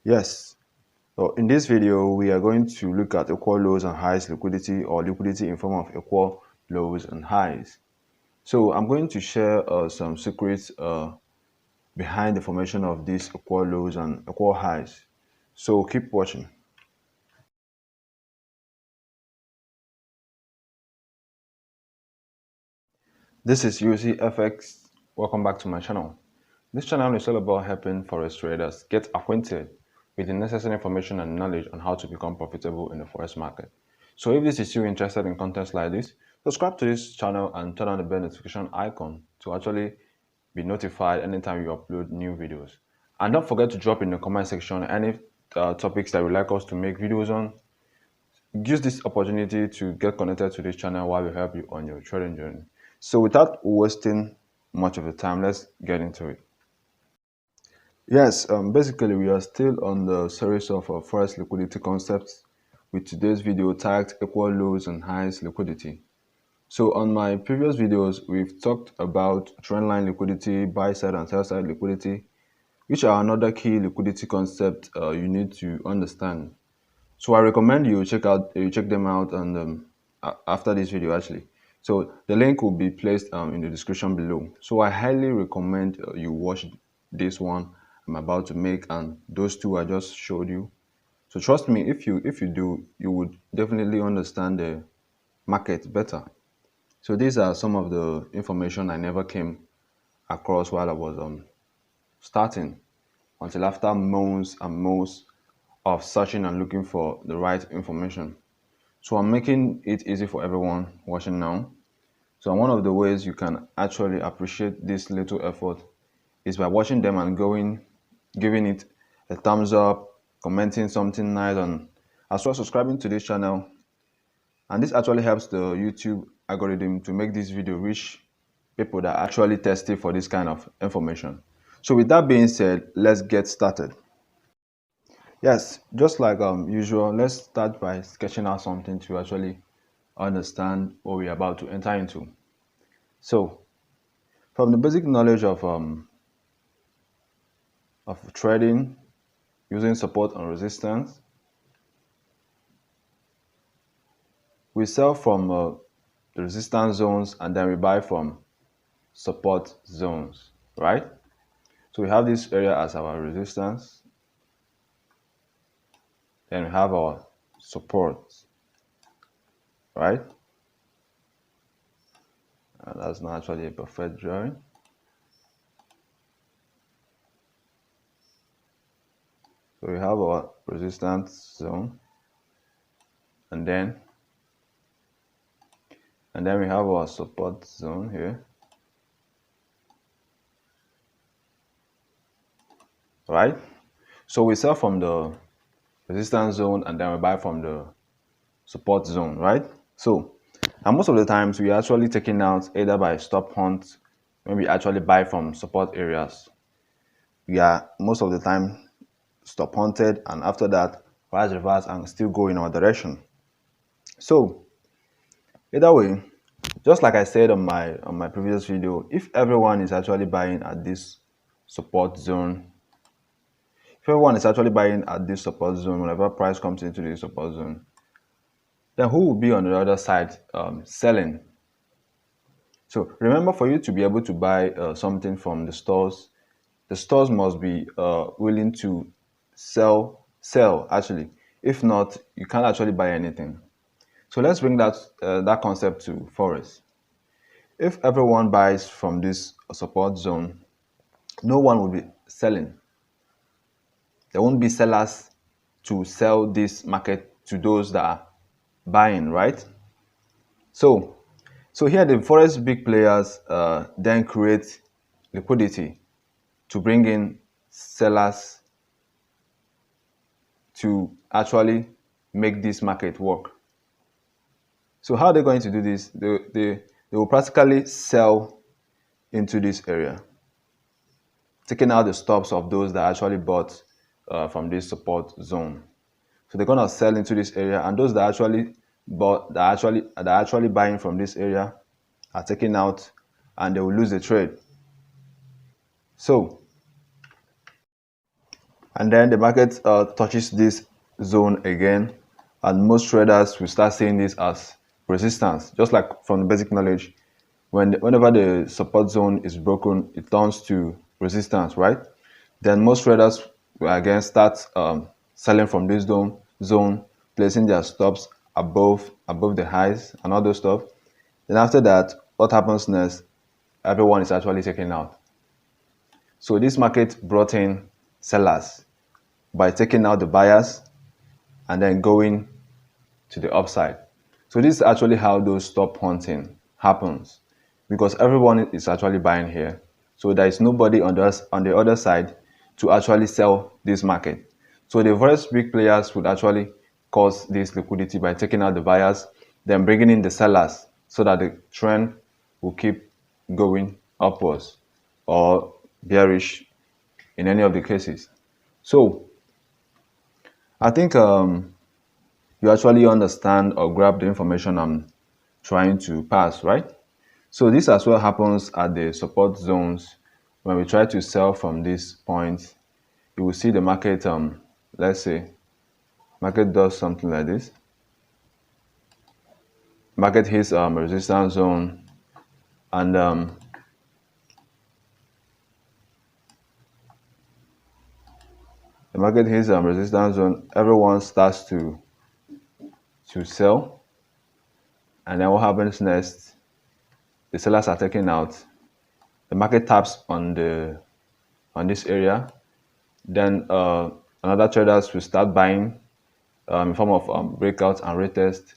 Yes, so in this video, we are going to look at equal lows and highs liquidity, or liquidity in form of equal lows and highs. So I'm going to share some secrets behind the formation of these equal lows and equal highs. So keep watching. This is UCFX. Welcome back to my channel. This channel is all about helping forex traders get acquainted with the necessary information and knowledge on how to become profitable in the forex market. So if this is you interested in contents like this, subscribe to this channel and turn on the bell notification icon to actually be notified anytime you upload new videos. And don't forget to drop in the comment section any topics that you would like us to make videos on. Use this opportunity to get connected to this channel while we help you on your trading journey. So without wasting much of the time, let's get into it. Yes, basically we are still on the series of forex liquidity concepts with today's video tagged equal lows and highs liquidity. So on my previous videos, we've talked about trendline liquidity, buy side and sell side liquidity, which are another key liquidity concept you need to understand. So I recommend you check them out and after this video actually. So the link will be placed in the description below. So I highly recommend you watch this one I'm about to make and those two I just showed you. So trust me, if you do, you would definitely understand the market better. So these are some of the information I never came across while I was starting until after months and months of searching and looking for the right information. So I'm making it easy for everyone watching now. So one of the ways you can actually appreciate this little effort is by watching them and giving it a thumbs up, commenting something nice, and as well subscribing to this channel. And this actually helps the YouTube algorithm to make this video reach people that are actually thirsty for this kind of information. So with that being said, let's get started. Yes, just like usual, let's start by sketching out something to actually understand what we're about to enter into. So, from the basic knowledge of trading using support and resistance, we sell from the resistance zones and then we buy from support zones, right? So we have this area as our resistance, then we have our support, right? And that's not actually a perfect drawing. So we have our resistance zone, and then we have our support zone here, right? So we sell from the resistance zone and then we buy from the support zone, right? So, and most of the times we are actually taking out either by stop hunt when we actually buy from support areas. We are most of the time stop hunted, and after that rise reverse and still go in our direction. So either way, just like I said on my previous video, if everyone is actually buying at this support zone, if everyone is actually buying at this support zone, whenever price comes into this support zone, then who will be on the other side selling? So remember, for you to be able to buy something from the stores must be willing to sell actually. If not, you can't actually buy anything. So let's bring that concept to forex. If everyone buys from this support zone, no one will be selling. There won't be sellers to sell this market to those that are buying, right? So here the forex big players then create liquidity to bring in sellers to actually make this market work. So how are they going to do this? They will practically sell into this area, taking out the stops of those that actually bought from this support zone. So they're gonna sell into this area, and those that actually bought, that are actually buying from this area, are taken out, and they will lose the trade. So and then the market touches this zone again, and most traders will start seeing this as resistance. Just like from the basic knowledge, whenever the support zone is broken, it turns to resistance, right? Then most traders will again start selling from this zone, placing their stops above the highs and all those stuff. Then after that, what happens next? Everyone is actually taking out. So this market brought in sellers by taking out the buyers and then going to the upside. So this is actually how those stop hunting happens, because everyone is actually buying here. So there is nobody on the other side to actually sell this market. So the first big players would actually cause this liquidity by taking out the buyers, then bringing in the sellers so that the trend will keep going upwards or bearish in any of the cases. So I think you actually understand or grab the information I'm trying to pass, right? So this as well happens at the support zones. When we try to sell from this point, you will see the market, let's say, market does something like this. Market hits a resistance zone, and the market hits a resistance zone. Everyone starts to sell, and then what happens next? The sellers are taken out. The market taps on this area. Then another traders will start buying in form of breakouts and retest.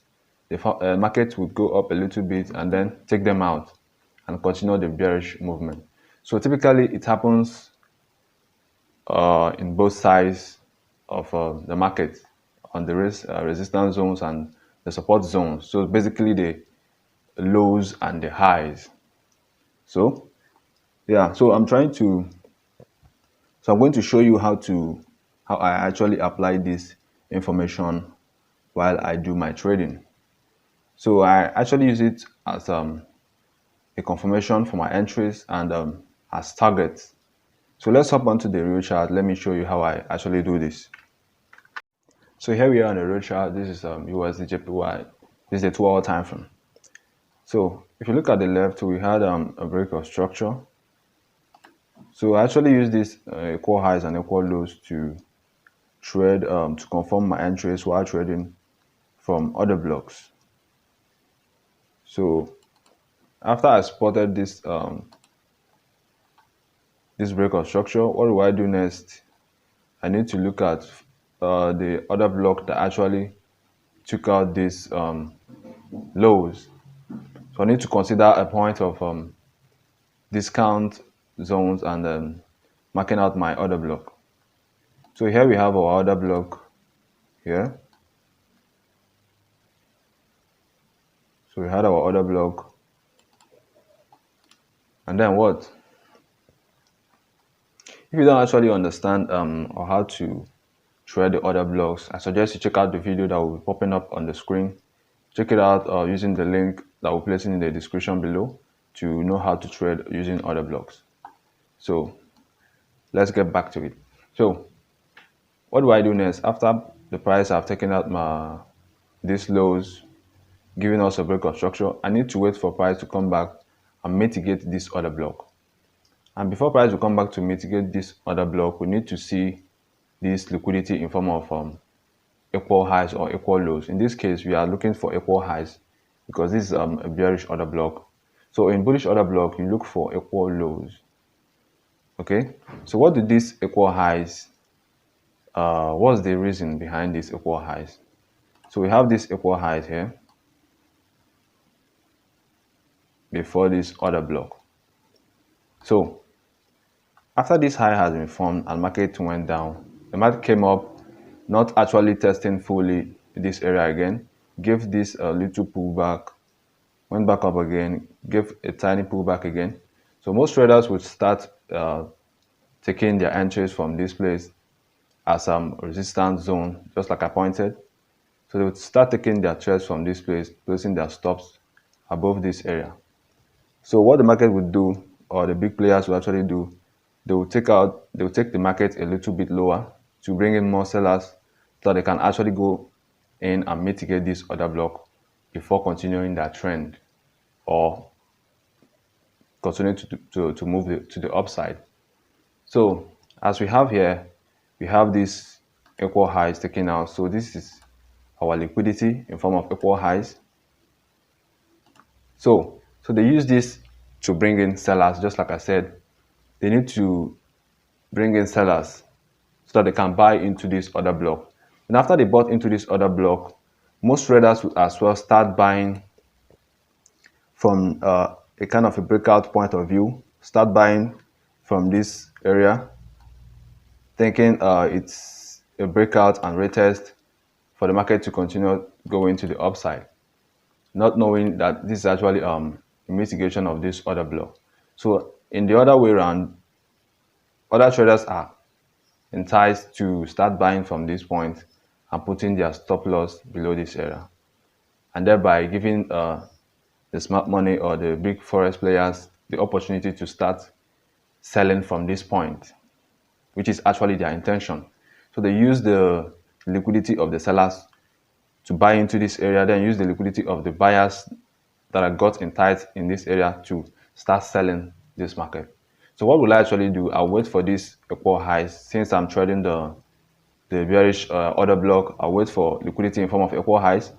The market would go up a little bit and then take them out and continue the bearish movement. So typically it happens in both sides of the market, on the resistance zones and the support zones. So basically the lows and the highs. So yeah, so I'm going to show you how I actually apply this information while I do my trading. So I actually use it as a confirmation for my entries and as targets. So let's hop onto the real chart. Let me show you how I actually do this. So here we are on the real chart. This is USDJPY. This is the 2-hour time frame. So if you look at the left, we had a break of structure. So I actually use this equal highs and equal lows to trade to confirm my entries while trading from other blocks. So after I spotted this this break of structure, what do I do next? I need to look at the other block that actually took out these lows. So I need to consider a point of discount zones and marking out my other block. So here we have our other block here. So we had our other block, and then what? If you don't actually understand or how to trade the other blocks, I suggest you check out the video that will be popping up on the screen. Check it out using the link that we'll place in the description below to know how to trade using other blocks. So let's get back to it. So what do I do next? After the price I've taken out these lows, giving us a break of structure, I need to wait for price to come back and mitigate this other block. And before price will come back to mitigate this other block, we need to see this liquidity in form of equal highs or equal lows. In this case, we are looking for equal highs because this is a bearish order block. So in bullish order block, you look for equal lows. Okay, so what do these equal highs? What's the reason behind these equal highs? So we have these equal highs here before this other block. So after this high has been formed and market went down, the market came up, not actually testing fully this area again, gave this a little pullback, went back up again, gave a tiny pullback again. So most traders would start taking their entries from this place as a resistance zone, just like I pointed. So they would start taking their trades from this place, placing their stops above this area. So what the market would do, or the big players will actually do, they will take the market a little bit lower to bring in more sellers so that they can actually go in and mitigate this order block before continuing their trend or continue to move to the upside. So as we have here, we have this equal highs taken out. So this is our liquidity in form of equal highs. So they use this to bring in sellers. Just like I said, they need to bring in sellers so that they can buy into this order block. And after they bought into this order block, most traders would as well start buying from a kind of a breakout point of view, start buying from this area, thinking it's a breakout and retest for the market to continue going to the upside, not knowing that this is actually a mitigation of this order block. So in the other way around, other traders are enticed to start buying from this point and putting their stop loss below this area, and thereby giving the smart money or the big forex players the opportunity to start selling from this point, which is actually their intention. So they use the liquidity of the sellers to buy into this area, then use the liquidity of the buyers that are got enticed in this area to start selling this market. So what will I actually do? I'll wait for this equal highs. Since I'm trading the bearish order block, I'll wait for liquidity in form of equal highs.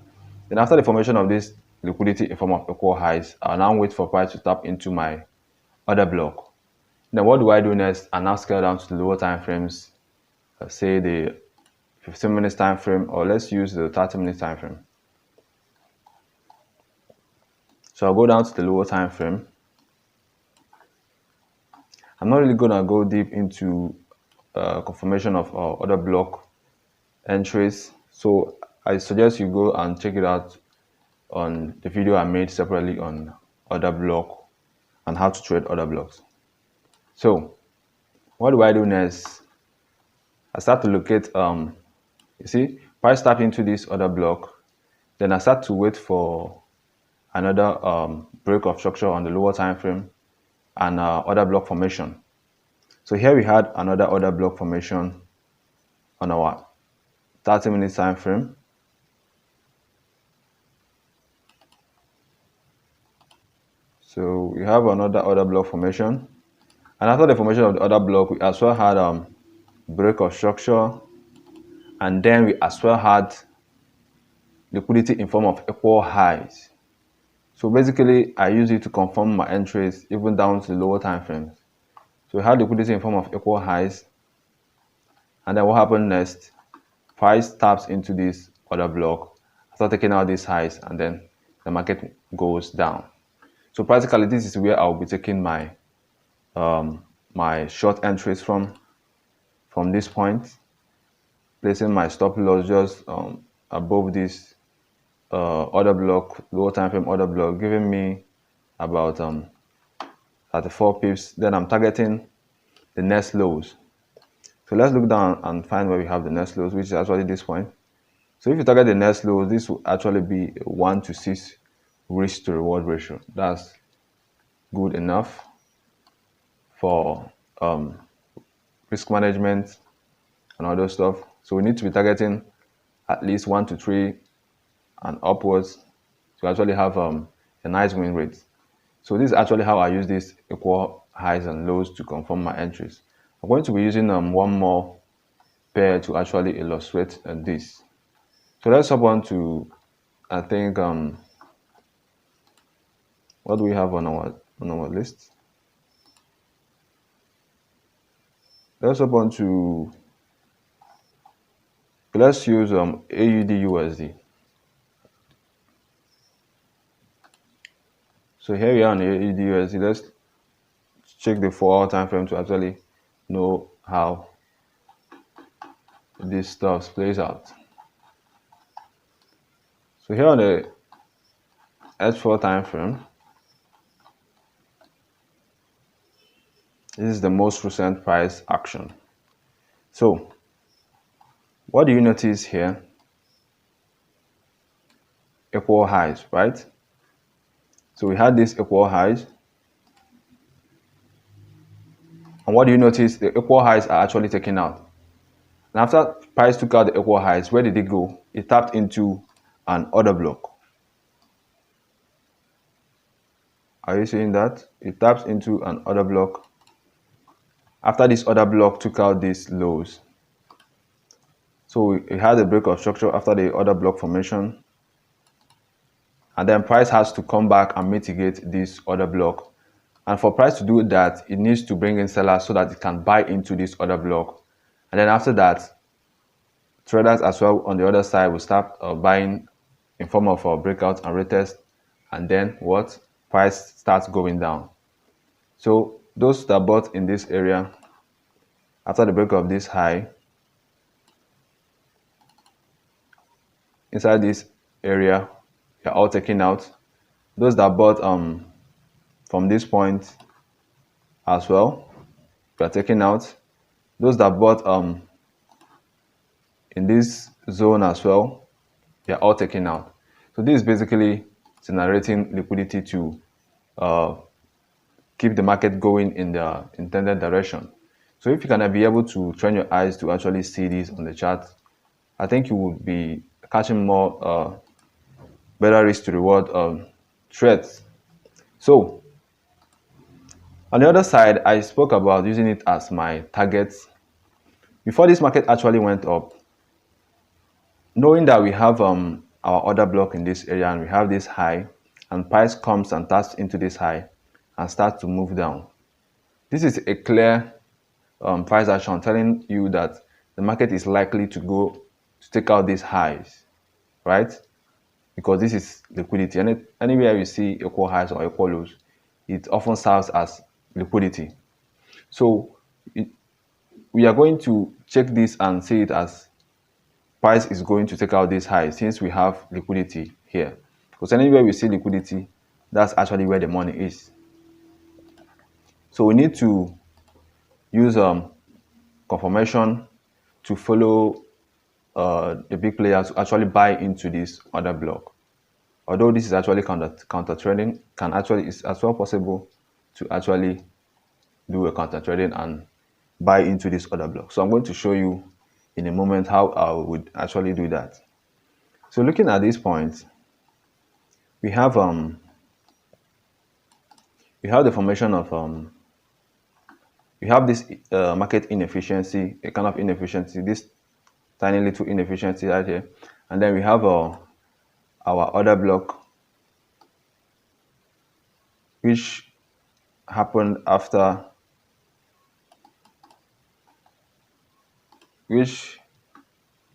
Then after the formation of this liquidity in form of equal highs, I'll now wait for price to tap into my order block. Then what do I do next? I now scale down to the lower time frames, say the 15 minutes time frame, or let's use the 30 minutes time frame. So I'll go down to the lower time frame. I'm not really gonna go deep into confirmation of order block entries, so I suggest you go and check it out on the video I made separately on order block and how to trade order blocks. So what do I do next? I start to locate you see, price tap into this order block, then I start to wait for another break of structure on the lower time frame and order block formation. So here we had another order block formation on our 30 minutes time frame. So we have another order block formation, and after the formation of the order block, we as well had break of structure, and then we as well had liquidity in form of equal highs. So basically, I use it to confirm my entries even down to the lower time frames. So we had liquidity in form of equal highs, and then what happened next? Price taps into this order block, start taking out these highs, and then the market goes down. So practically, this is where I'll be taking my my short entries from this point, placing my stop loss just above this order block, lower time frame order block, giving me about 34 pips. Then I'm targeting the next lows. So let's look down and find where we have the next lows, which is actually this point. So if you target the next lows, this will actually be a 1 to 6 risk to reward ratio. That's good enough for risk management and other stuff. So we need to be targeting at least 1 to 3 and upwards to actually have a nice win rate. So this is actually how I use these equal highs and lows to confirm my entries. I'm going to be using one more pair to actually illustrate this. So let's hop on to, I think, what do we have on our list? Let's hop on to, let's use AUDUSD. So here we are on AUDUSD. Let's check the 4-hour time frame to actually know how this stuff plays out. So here on the H4 time frame, this is the most recent price action. So what do you notice here? Equal highs, right? So we had these equal highs, and what do you notice? The equal highs are actually taken out. And after price took out the equal highs, where did it go? It tapped into an order block. Are you seeing that? It taps into an order block. After this order block took out these lows. So it had a break of structure after the order block formation. And then price has to come back and mitigate this order block. And for price to do that, it needs to bring in sellers so that it can buy into this order block. And then after that, traders as well on the other side will start buying in form of breakout and retest. And then what? Price starts going down. So those that bought in this area, after the break of this high, inside this area, you're all taken out. Those that bought from this point as well, you are taken out. Those that bought in this zone as well, they are all taken out. So this is basically generating liquidity to keep the market going in the intended direction. So if you can be able to train your eyes to actually see this on the chart, I think you will be catching more better risk to reward trades. So on the other side, I spoke about using it as my targets. Before this market actually went up, knowing that we have our order block in this area and we have this high, and price comes and taps into this high and starts to move down. This is a clear price action telling you that the market is likely to go to take out these highs, right? Because this is liquidity. And anywhere you see equal highs or equal lows, it often serves as liquidity. So we are going to check this and see it as price is going to take out this high since we have liquidity here. Because anywhere we see liquidity, that's actually where the money is. So we need to use confirmation to follow the big players to actually buy into this order block. Although this is actually counter trading, it's as well possible to actually do a counter trading and buy into this order block. So I'm going to show you in a moment how I would actually do that. So looking at this point, we have the formation of we have this market inefficiency, a kind of inefficiency, this tiny little inefficiency right here, and then we have our order block, which happened after which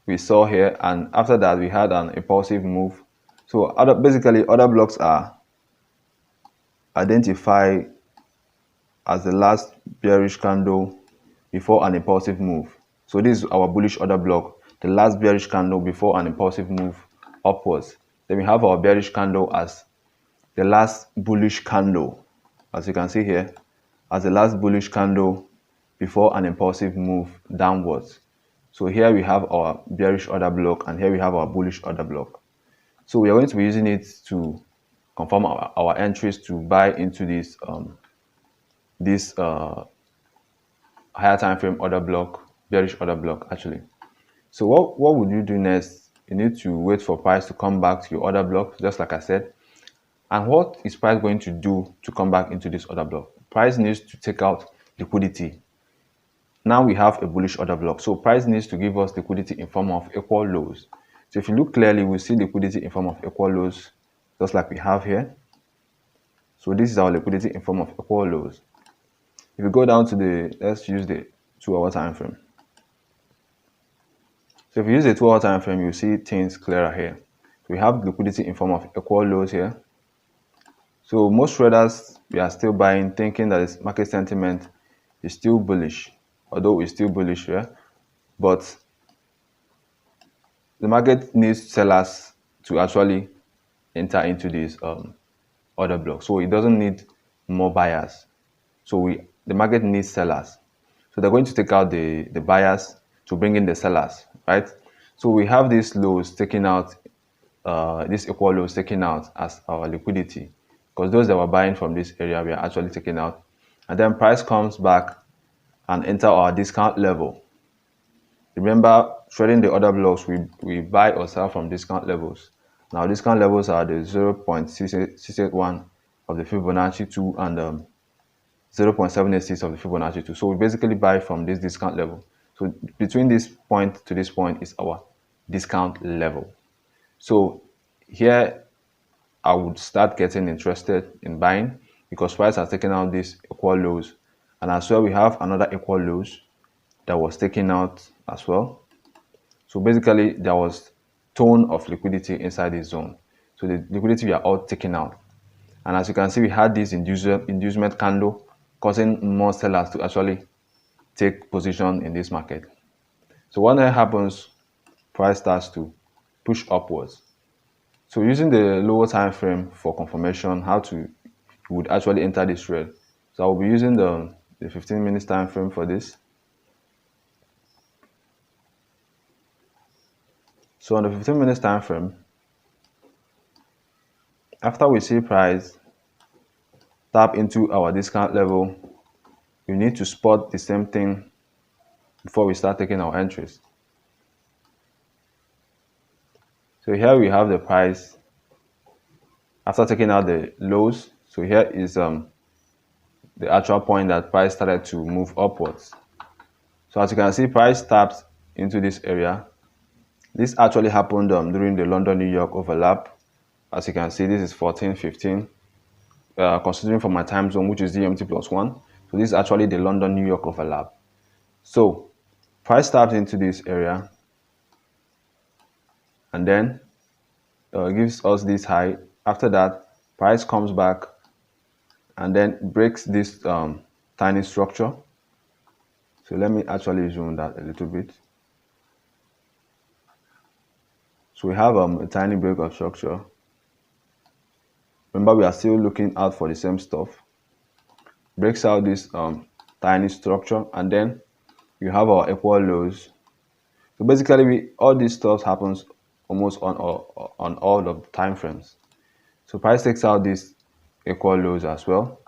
we saw here, and after that we had an impulsive move. So basically other blocks are identified as the last bearish candle before an impulsive move. So this is our bullish order block, the last bearish candle before an impulsive move upwards. Then we have our bearish candle as the last bullish candle, as you can see here, as the last bullish candle before an impulsive move downwards. So here we have our bearish order block, and here we have our bullish order block. So we are going to be using it to confirm our entries to buy into this higher time frame order block, bearish order block actually. So what would you do next? You need to wait for price to come back to your order block, just like I said. And what is price going to do to come back into this order block? Price needs to take out liquidity. Now we have a bullish order block, so price needs to give us liquidity in form of equal lows. So if you look clearly, we see liquidity in form of equal lows, just like we have here. So this is our liquidity in form of equal lows. If you go down to let's use the 2-hour time frame. So if you use the 2-hour time frame, you see things clearer here. We have liquidity in form of equal lows here. So most traders, we are still buying, thinking that this market sentiment is still bullish, although it's still bullish here. But the market needs sellers to actually enter into this order block. So it doesn't need more buyers. So the market needs sellers. So they're going to take out the buyers to bring in the sellers, right? So we have these lows taken out, these equal lows taken out as our liquidity, because those that were buying from this area, we are actually taking out. And then price comes back and enter our discount level. Remember, trading the order blocks, we buy or sell from discount levels. Now, discount levels are the 0.681 of the Fibonacci 2 and 0.786 of the Fibonacci 2. So we basically buy from this discount level. So between this point to this point is our discount level. So here I would start getting interested in buying because price has taken out these equal lows. And as well, we have another equal lows that was taken out as well. So basically, there was tone of liquidity inside this zone. So the liquidity we are all taking out. And as you can see, we had this inducement candle causing more sellers to actually take position in this market. So when that happens, price starts to push upwards. So using the lower time frame for confirmation, how to you would actually enter this trade. So I will be using the 15 minutes time frame for this. So on the 15 minutes time frame, after we see price tap into our discount level, you need to spot the same thing before we start taking our entries. So here we have the price after taking out the lows. So here is the actual point that price started to move upwards. So as you can see, price taps into this area. This actually happened during the London-New York overlap. As you can see, this is 14:15. Considering from my time zone, which is GMT +1. So this is actually the London-New York overlap. So price taps into this area and then gives us this high. After that, price comes back and then breaks this tiny structure. So let me actually zoom that a little bit. So we have a tiny break of structure. Remember, we are still looking out for the same stuff. Breaks out this tiny structure, and then you have our equal lows. So basically, all this stuff happens almost on all of the time frames. So price takes out these equal lows as well,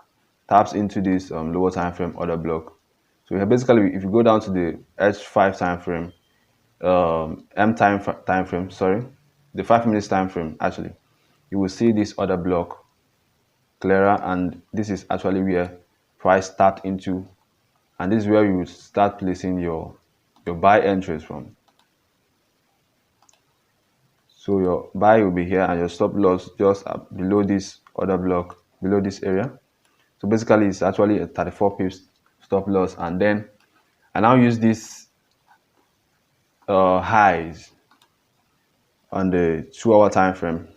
taps into this lower time frame order block. So basically, if you go down to the H5 time frame, M time frame, sorry, the 5 minutes time frame, actually, you will see this order block clearer, and this is actually where price tapped into, and this is where you will start placing your buy entries from. So your buy will be here and your stop loss just below this order block, below this area. So basically, it's actually a 34 pips stop loss, and then I now use this highs on the 2-hour time frame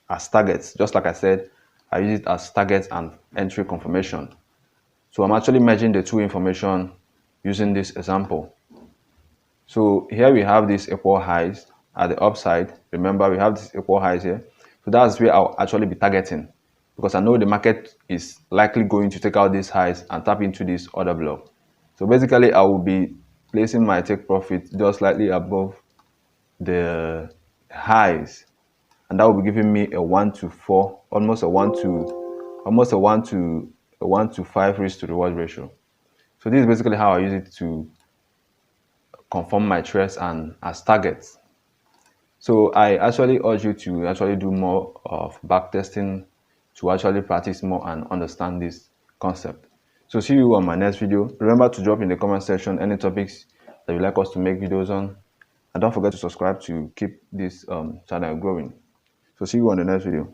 as targets. Just like I said, I use it as targets and entry confirmation. So I'm actually merging the two information using this example. So here we have these equal highs at the upside. Remember, we have these equal highs here. So that's where I'll actually be targeting, because I know the market is likely going to take out these highs and tap into this order block. So basically, I will be placing my take profit just slightly above the highs, and that will be giving me a 1 to 4, almost a 1 to 5 risk to reward ratio. So this is basically how I use it to confirm my trades and as targets. So I actually urge you to actually do more of backtesting to actually practice more and understand this concept. So see you on my next video. Remember to drop in the comment section any topics that you'd like us to make videos on, and don't forget to subscribe to keep this channel growing. So see you on the next video.